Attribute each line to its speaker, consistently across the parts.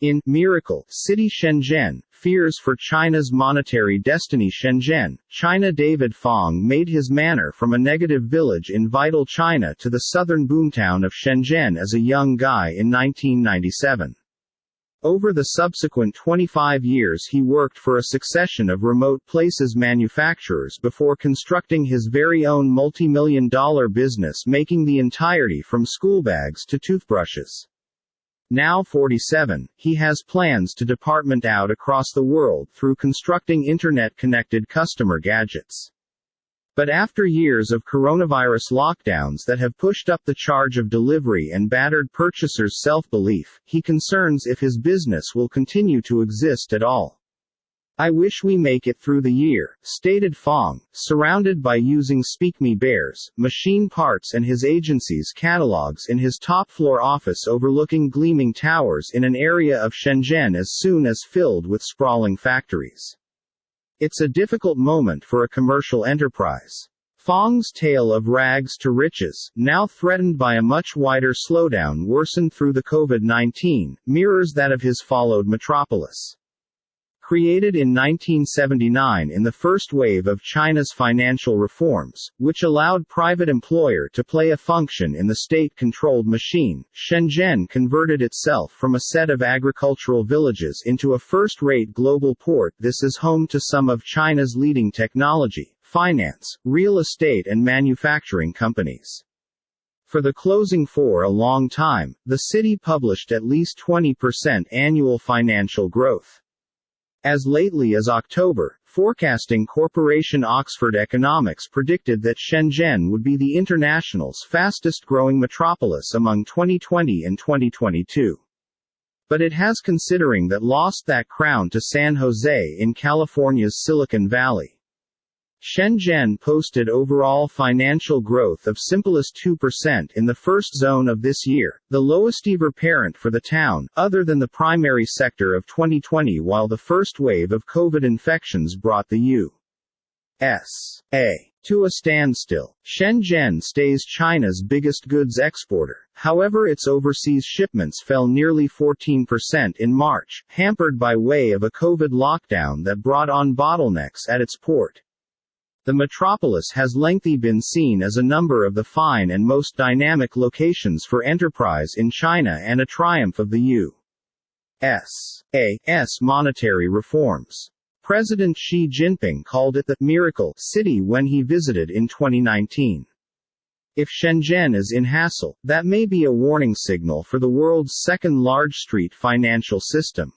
Speaker 1: In Miracle City Shenzhen, Fears for China's Monetary Destiny Shenzhen, China. David Fong made his manor from a negative village in vital China to the southern boomtown of Shenzhen as a young guy in 1997. Over the subsequent 25 years he worked for a succession of remote places manufacturers before constructing his very own multi-million-dollar business making the entirety from schoolbags to toothbrushes. Now 47, he has plans to department out across the world through constructing internet-connected customer gadgets. But after years of coronavirus lockdowns that have pushed up the charge of delivery and battered purchasers' self-belief, he concerns if his business will continue to exist at all. "I wish we make it through the year," stated Fong, surrounded by using Speak Me Bears, machine parts and his agency's catalogs in his top-floor office overlooking gleaming towers in an area of Shenzhen as soon as filled with sprawling factories. "It's a difficult moment for a commercial enterprise." Fong's tale of rags to riches, now threatened by a much wider slowdown worsened through the COVID-19, mirrors that of his followed metropolis. Created in 1979 in the first wave of China's financial reforms, which allowed private employer to play a function in the state-controlled machine, Shenzhen converted itself from a set of agricultural villages into a first-rate global port. This is home to some of China's leading technology, finance, real estate and manufacturing companies. For the closing for a long time, the city published at least 20% annual financial growth. As lately as October, forecasting corporation Oxford Economics predicted that Shenzhen would be the international's fastest-growing metropolis among 2020 and 2022. But it has considering that lost that crown to San Jose in California's Silicon Valley. Shenzhen posted overall financial growth of simplest 2% in the first zone of this year, the lowest ever parent for the town, other than the primary sector of 2020 while the first wave of COVID infections brought the U.S.A. to a standstill. Shenzhen stays China's biggest goods exporter, however its overseas shipments fell nearly 14% in March, hampered by way of a COVID lockdown that brought on bottlenecks at its port. The metropolis has lengthy been seen as a number of the fine and most dynamic locations for enterprise in China and a triumph of the U.S.'s monetary reforms. President Xi Jinping called it the "miracle city" when he visited in 2019. If Shenzhen is in hassle, that may be a warning signal for the world's second large street financial system.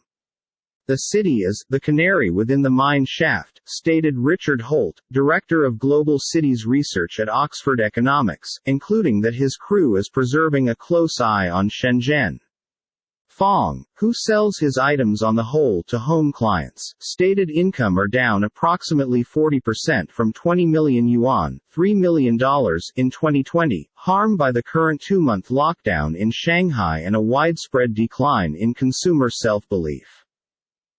Speaker 1: "The city is the canary within the mine shaft," stated Richard Holt, director of Global Cities Research at Oxford Economics, including that his crew is preserving a close eye on Shenzhen. Fong, who sells his items on the whole to home clients, stated income are down approximately 40% from 20 million yuan, $3 million in 2020, harmed by the current two-month lockdown in Shanghai and a widespread decline in consumer self-belief.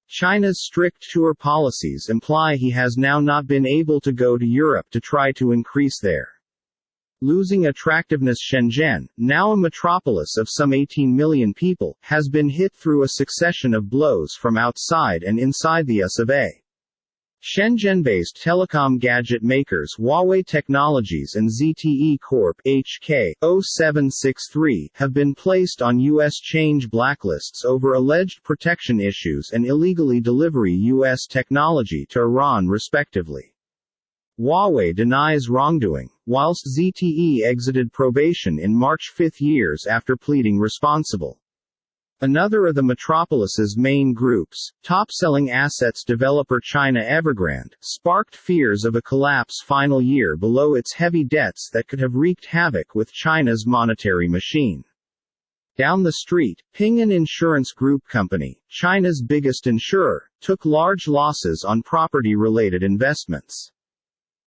Speaker 1: China's strict tour policies imply he has now not been able to go to Europe to try to increase their losing attractiveness. Shenzhen, now a metropolis of some 18 million people, has been hit through a succession of blows from outside and inside the US. Shenzhen-based telecom gadget makers Huawei Technologies and ZTE Corp. HK 0763 have been placed on U.S. change blacklists over alleged protection issues and illegally delivery U.S. technology to Iran respectively. Huawei denies wrongdoing, whilst ZTE exited probation in March 5 years after pleading responsible. Another of the metropolis's main groups, top-selling assets developer China Evergrande, sparked fears of a collapse final year below its heavy debts that could have wreaked havoc with China's monetary machine. Down the street, Ping An Insurance Group Company, China's biggest insurer, took large losses on property-related investments.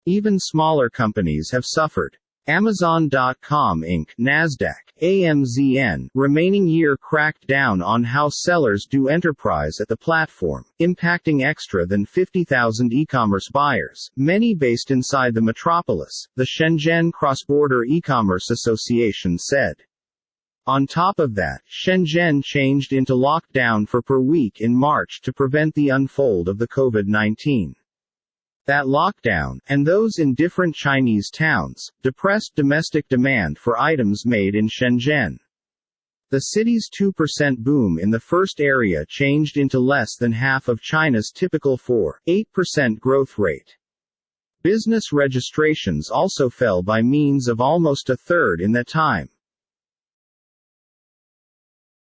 Speaker 1: Even smaller companies have suffered. Amazon.com Inc. Nasdaq, AMZN, remaining year cracked down on how sellers do enterprise at the platform, impacting extra than 50,000 e-commerce buyers, many based inside the metropolis, the Shenzhen Cross-Border E-Commerce Association said. On top of that, Shenzhen changed into lockdown for per week in March to prevent the unfold of the COVID-19. That lockdown, and those in different Chinese towns, depressed domestic demand for items made in Shenzhen. The city's 2% boom in the first area changed into less than half of China's typical 4.8% growth rate. Business registrations also fell by means of almost a third in that time.